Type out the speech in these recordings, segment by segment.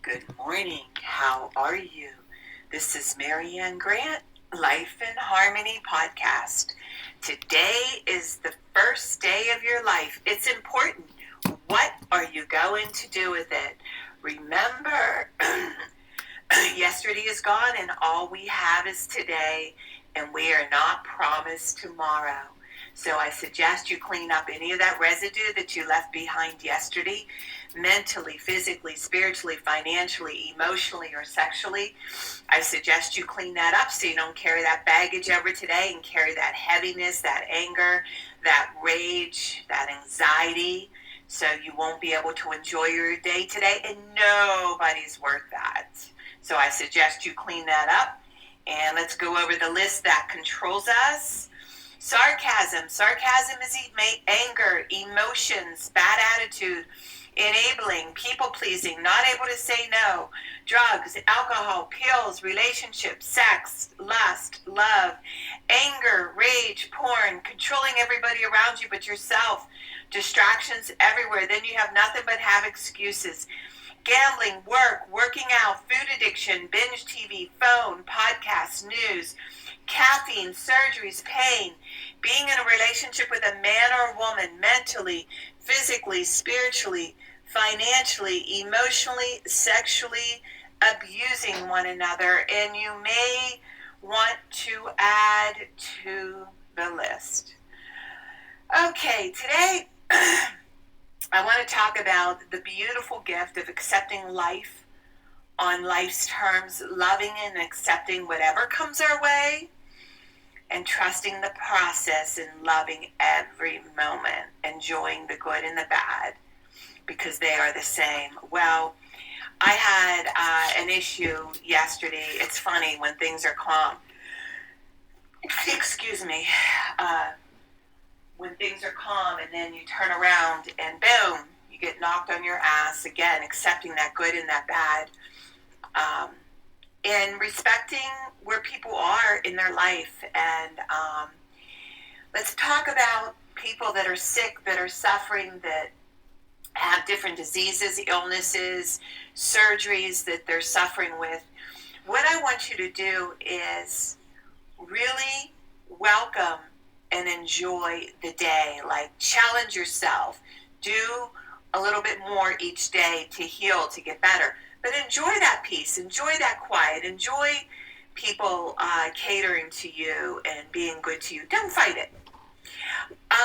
Good morning. How are you? This is Marianne Grant, Life in Harmony podcast. Today is the first day of your life. It's important. What are you going to do with it? Remember, yesterday is gone and all we have is today, and we are not promised tomorrow. So I suggest you clean up any of that residue that you left behind yesterday, mentally, physically, spiritually, financially, emotionally, or sexually. I suggest you clean that up so you don't carry that baggage over today and carry that heaviness, that anger, that rage, that anxiety. So you won't be able to enjoy your day today, and nobody's worth that. So I suggest you clean that up, and let's go over the list that controls us. Sarcasm. Sarcasm is anger, emotions, bad attitude, enabling, people-pleasing, not able to say no, drugs, alcohol, pills, relationships, sex, lust, love, anger, rage, porn, controlling everybody around you but yourself, distractions everywhere. Then you have nothing but have excuses. Gambling, work, working out, food addiction, binge TV, phone, podcasts, news, caffeine, surgeries, pain, being in a relationship with a man or a woman, mentally, physically, spiritually, financially, emotionally, sexually, abusing one another, and you may want to add to the list. Okay, today I want to talk about the beautiful gift of accepting life on life's terms, loving and accepting whatever comes our way, and trusting the process and loving every moment, enjoying the good and the bad, because they are the same. Well, I had an issue yesterday. It's funny when things are calm. Excuse me. When things are calm and then you turn around and boom, you get knocked on your ass again, accepting that good and that bad. And respecting where people are in their life. And let's talk about people that are sick, that are suffering, that have different diseases, illnesses, surgeries that they're suffering with. What I want you to do is really welcome and enjoy the day. Like, challenge yourself. Do a little bit more each day to heal, to get better. But enjoy that peace, enjoy that quiet, enjoy people catering to you and being good to you. Don't fight it.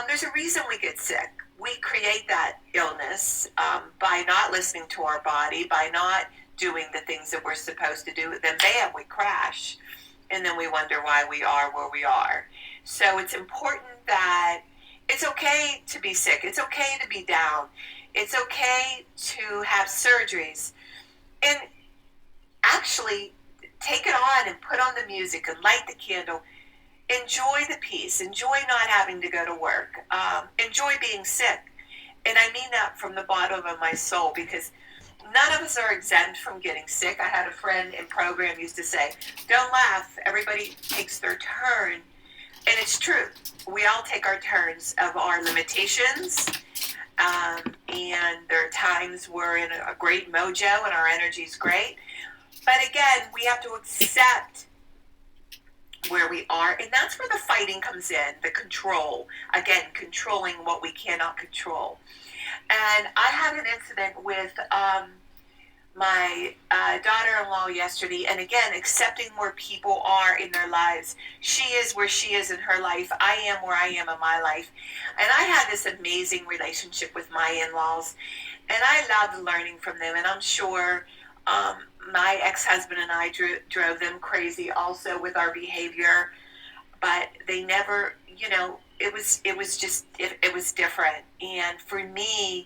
There's a reason we get sick. We create that illness by not listening to our body, by not doing the things that we're supposed to do. Then bam, we crash. And then we wonder why we are where we are. So it's important that it's okay to be sick. It's okay to be down. It's okay to have surgeries. And actually, take it on and put on the music and light the candle. Enjoy the peace. Enjoy not having to go to work. Enjoy being sick. And I mean that from the bottom of my soul, because none of us are exempt from getting sick. I had a friend in program used to say, don't laugh. Everybody takes their turn. And it's true. We all take our turns of our limitations. And there are times we're in a great mojo and our energy is great. But again, we have to accept where we are. And that's where the fighting comes in, the control. Again, controlling what we cannot control. And I had an incident with my daughter-in-law yesterday, and again, accepting where people are in their lives. She is where she is in her life. I am where I am in my life. And I had this amazing relationship with my in-laws, and I loved learning from them. And I'm sure my ex-husband and I drove them crazy also with our behavior, but they never, it was different. And for me,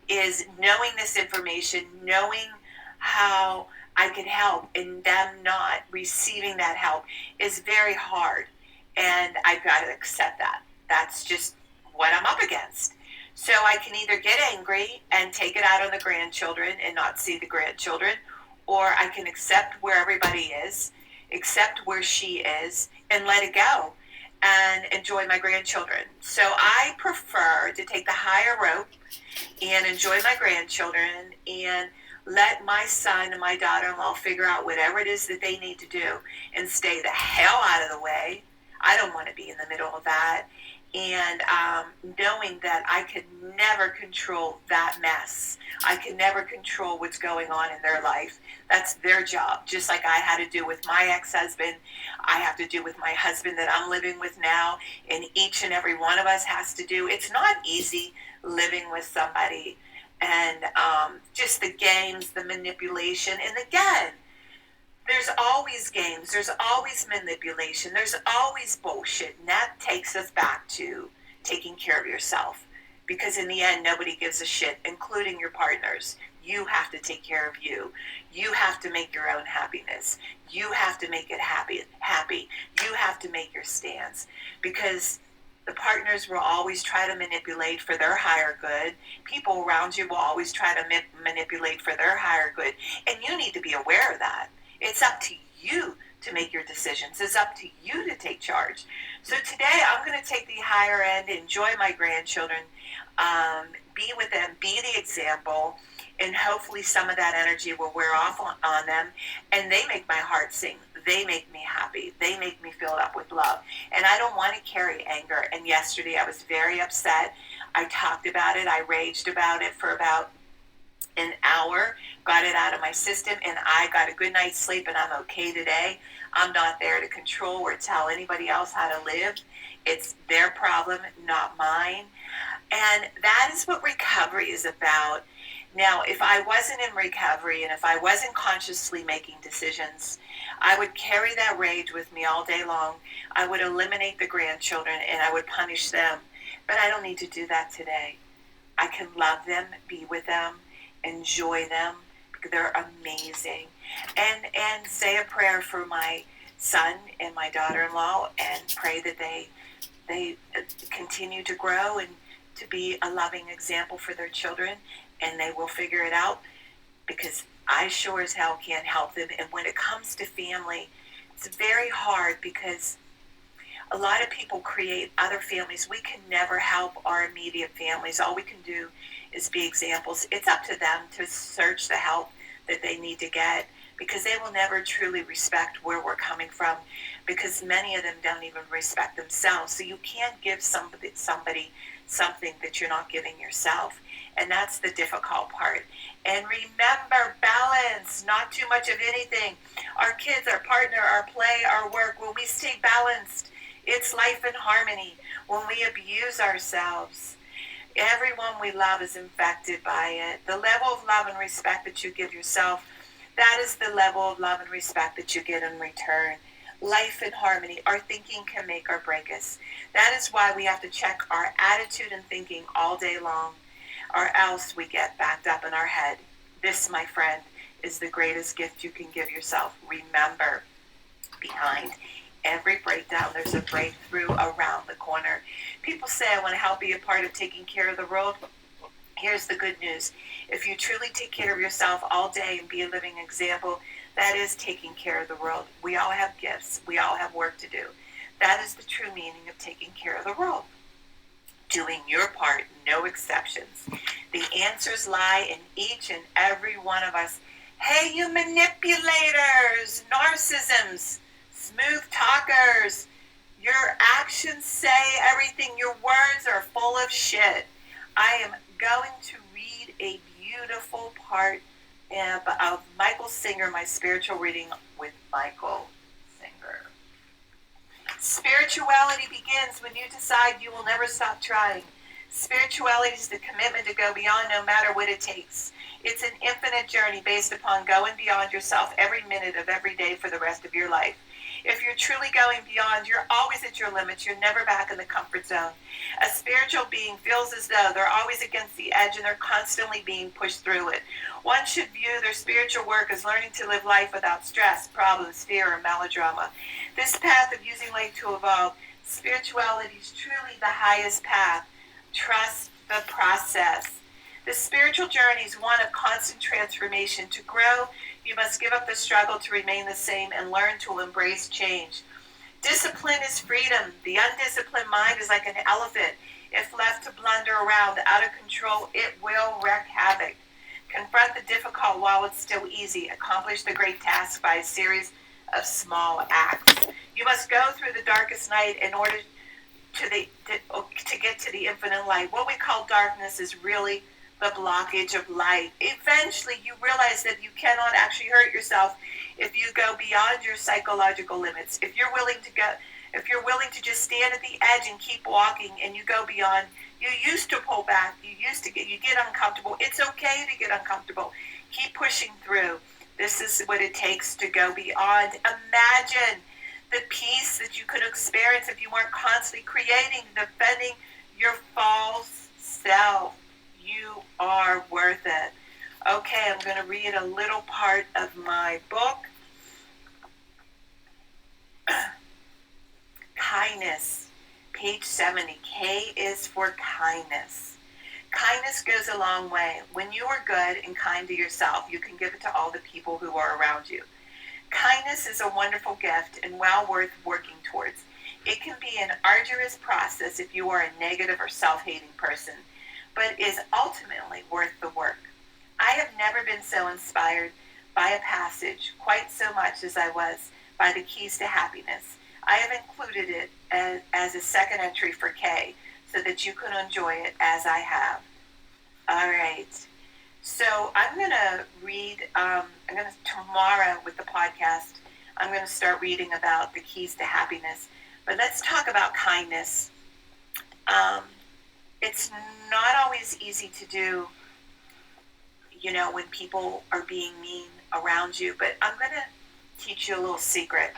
is knowing this information, knowing how I can help, and them not receiving that help is very hard. And I've got to accept that. That's just what I'm up against. So I can either get angry and take it out on the grandchildren and not see the grandchildren, or I can accept where everybody is, accept where she is, and let it go and enjoy my grandchildren. So I prefer to take the higher rope and enjoy my grandchildren and Let my son and my daughter-in-law figure out whatever it is that they need to do and stay the hell out of the way. I don't want to be in the middle of that. And knowing that I could never control that mess. I could never control what's going on in their life. That's their job. Just like I had to do with my ex-husband, I have to do with my husband that I'm living with now, and each and every one of us has to do. It's not easy living with somebody, and just the games, the manipulation, and again, there's always games, there's always manipulation, there's always bullshit, and that takes us back to taking care of yourself, because in the end, nobody gives a shit, including your partners. You have to take care of you. You have to make your own happiness. You have to make it happy. You have to make your stance, because the partners will always try to manipulate for their higher good. People around you will always try to manipulate for their higher good, and you need to be aware of that. It's up to you to make your decisions. It's up to you to take charge. So today I'm going to take the higher end, enjoy my grandchildren, be with them, be the example, and hopefully some of that energy will wear off on them, and they make my heart sing. They make me happy. They make me filled up with love. And I don't want to carry anger. And yesterday I was very upset. I talked about it. I raged about it for about an hour, got it out of my system, and I got a good night's sleep, and I'm okay today. I'm not there to control or tell anybody else how to live. It's their problem, not mine. And that is what recovery is about. Now, if I wasn't in recovery and if I wasn't consciously making decisions, I would carry that rage with me all day long. I would eliminate the grandchildren and I would punish them. But I don't need to do that today. I can love them, be with them, enjoy them, because they're amazing. And say a prayer for my son and my daughter-in-law, and pray that they continue to grow and to be a loving example for their children, and they will figure it out, because I sure as hell can't help them. And when it comes to family, it's very hard, because a lot of people create other families. We can never help our immediate families. All we can do is be examples. It's up to them to search the help that they need to get, because they will never truly respect where we're coming from, because many of them don't even respect themselves. So you can't give somebody something that you're not giving yourself. And that's the difficult part. And remember, balance, not too much of anything. Our kids, our partner, our play, our work, when we stay balanced, it's life in harmony. When we abuse ourselves, everyone we love is infected by it. The level of love and respect that you give yourself, that is the level of love and respect that you get in return. Life in harmony. Our thinking can make or break us. That is why we have to check our attitude and thinking all day long, or else we get backed up in our head. This, my friend, is the greatest gift you can give yourself. Remember, behind every breakdown, there's a breakthrough around the corner. People say, I want to help be a part of taking care of the world. Here's the good news. If you truly take care of yourself all day and be a living example, that is taking care of the world. We all have gifts. We all have work to do. That is the true meaning of taking care of the world. Doing your part, no exceptions. The answers lie in each and every one of us. Hey, you manipulators, narcissisms, smooth talkers. Your actions say everything. Your words are full of shit. I am going to read a beautiful part of Michael Singer, my spiritual reading with Michael Singer. Spirituality begins when you decide you will never stop trying. Spirituality is the commitment to go beyond no matter what it takes. It's an infinite journey based upon going beyond yourself every minute of every day for the rest of your life. If you're truly going beyond, you're always at your limits. You're never back in the comfort zone. A spiritual being feels as though they're always against the edge and they're constantly being pushed through it. One should view their spiritual work as learning to live life without stress, problems, fear, or melodrama. This path of using life to evolve, spirituality is truly the highest path. Trust the process. The spiritual journey is one of constant transformation. To grow, you must give up the struggle to remain the same and learn to embrace change. Discipline is freedom. The undisciplined mind is like an elephant. If left to blunder around out of control, it will wreak havoc. Confront the difficult while it's still easy. Accomplish the great task by a series of small acts. You must go through the darkest night in order to get to the infinite light. What we call darkness is really the blockage of light. Eventually, you realize that you cannot actually hurt yourself if you go beyond your psychological limits. If you're willing to just stand at the edge and keep walking, and you go beyond. You used to pull back. You get uncomfortable. It's okay to get uncomfortable. Keep pushing through. This is what it takes to go beyond. Imagine the peace that you could experience if you weren't constantly creating, defending your false self. You are worth it. Okay, I'm going to read a little part of my book. Kindness, page 70. K is for kindness. Kindness goes a long way. When you are good and kind to yourself, you can give it to all the people who are around you. Kindness is a wonderful gift and well worth working towards. It can be an arduous process if you are a negative or self-hating person, but is ultimately worth the work. I have never been so inspired by a passage quite so much as I was by the Keys to Happiness. I have included it as a second entry for K so that you can enjoy it as I have. All right. So I'm going to read, tomorrow with the podcast, I'm going to start reading about the Keys to Happiness. But let's talk about kindness. It's not always easy to do, when people are being mean around you. But I'm going to teach you a little secret.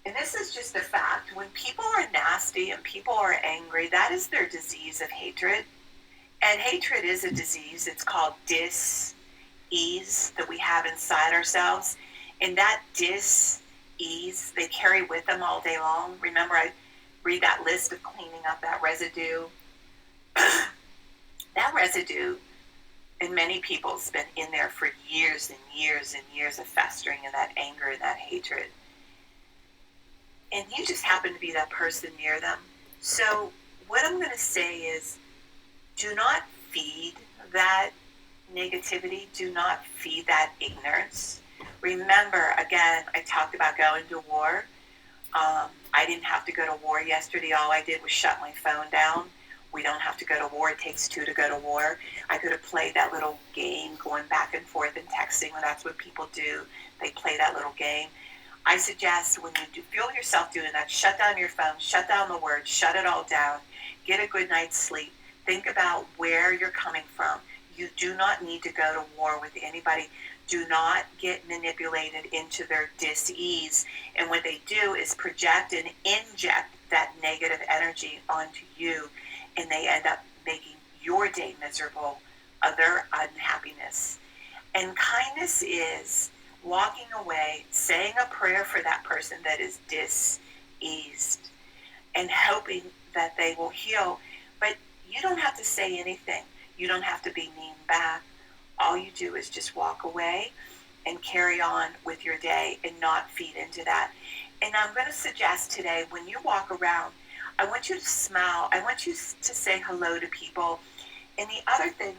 And this is just a fact. When people are nasty and people are angry, that is their disease of hatred. And hatred is a disease. It's called dis-ease that we have inside ourselves. And that dis-ease, they carry with them all day long. Remember, I read that list of cleaning up that residue. That residue in many people has been in there for years and years and years of festering and that anger and that hatred. And you just happen to be that person near them. So what I'm going to say is, do not feed that negativity. Do not feed that ignorance. Remember, again, I talked about going to war. I didn't have to go to war yesterday. All I did was shut my phone down. We don't have to go to war. It takes two to go to war. I could have played that little game going back and forth and texting. Well, that's what people do. They play that little game. I suggest when you feel yourself doing that, shut down your phone, shut down the words, shut it all down, get a good night's sleep. Think about where you're coming from. You do not need to go to war with anybody. Do not get manipulated into their dis-ease. And what they do is project and inject that negative energy onto you, and they end up making your day miserable of their unhappiness. And kindness is walking away, saying a prayer for that person that is dis-eased, and hoping that they will heal. But you don't have to say anything. You don't have to be mean back. All you do is just walk away and carry on with your day and not feed into that. And I'm going to suggest today, when you walk around, I want you to smile. I want you to say hello to people. And the other thing,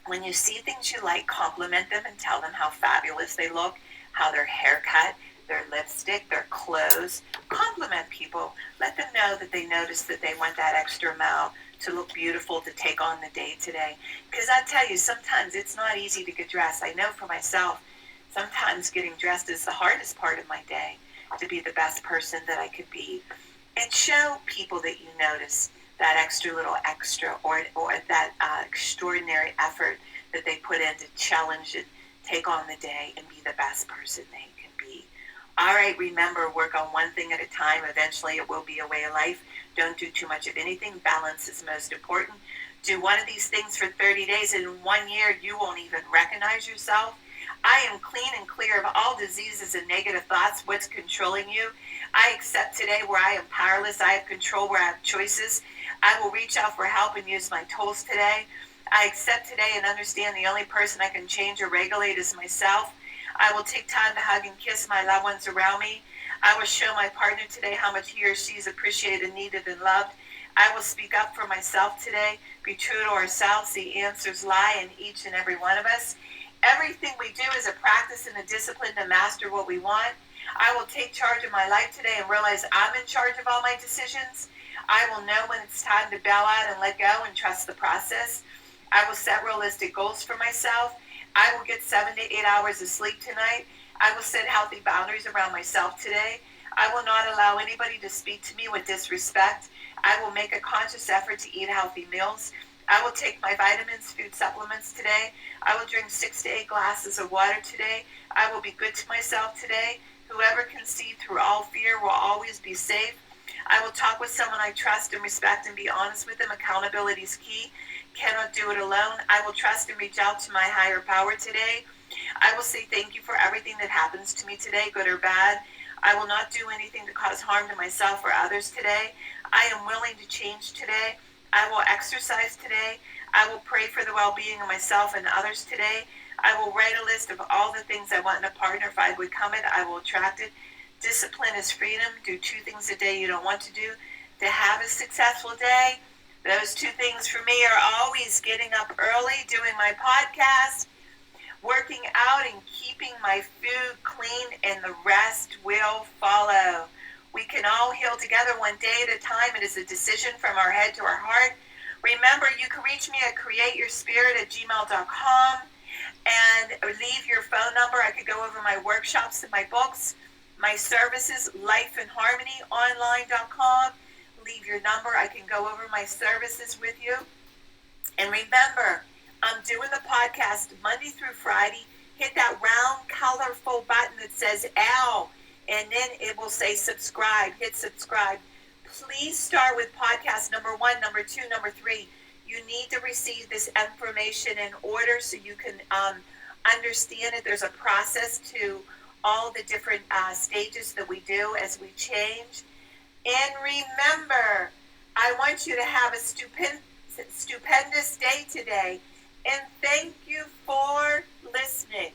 when you see things you like, compliment them and tell them how fabulous they look, how their haircut, their lipstick, their clothes. Compliment people. Let them know that they noticed that they went that extra mile to look beautiful, to take on the day today. Because I tell you, sometimes it's not easy to get dressed. I know for myself, sometimes getting dressed is the hardest part of my day, to be the best person that I could be. And show people that you notice that extra, or that extraordinary effort that they put in to challenge and take on the day and be the best person they can be. All right, remember, work on one thing at a time. Eventually it will be a way of life. Don't do too much of anything. Balance is most important. Do one of these things for 30 days. In 1 year, you won't even recognize yourself. I am clean and clear of all diseases and negative thoughts. What's controlling you? I accept today where I am powerless. I have control where I have choices. I will reach out for help and use my tools today. I accept today and understand the only person I can change or regulate is myself. I will take time to hug and kiss my loved ones around me. I will show my partner today how much he or she is appreciated, needed, and loved. I will speak up for myself today. Be true to ourselves. The answers lie in each and every one of us. Everything we do is a practice and a discipline to master what we want. I will take charge of my life today and realize I'm in charge of all my decisions. I will know when it's time to bow out and let go and trust the process. I will set realistic goals for myself. I will get 7 to 8 hours of sleep tonight. I will set healthy boundaries around myself today. I will not allow anybody to speak to me with disrespect. I will make a conscious effort to eat healthy meals. I will take my vitamins, food supplements today. I will drink 6 to 8 glasses of water today. I will be good to myself today. Whoever can see through all fear will always be safe. I will talk with someone I trust and respect and be honest with them. Accountability is key. Cannot do it alone. I will trust and reach out to my higher power today. I will say thank you for everything that happens to me today, good or bad. I will not do anything to cause harm to myself or others today. I am willing to change today. I will exercise today. I will pray for the well-being of myself and others today. I will write a list of all the things I want in a partner. If I become it, I will attract it. Discipline is freedom. Do 2 things a day you don't want to do. To have a successful day, those 2 things for me are always getting up early, doing my podcast, working out, and keeping my food clean, and the rest will follow. We can all heal together one day at a time. It is a decision from our head to our heart. Remember, you can reach me at createyourspirit@gmail.com and leave your phone number. I could go over my workshops and my books, my services, lifeandharmonyonline.com. Leave your number. I can go over my services with you. And remember, I'm doing the podcast Monday through Friday. Hit that round, colorful button that says "Ow," and then it will say subscribe. Hit subscribe. Please start with podcast number 1, number 2, number 3. You need to receive this information in order so you can understand it. There's a process to all the different stages that we do as we change. And remember, I want you to have a stupendous day today. And thank you for listening.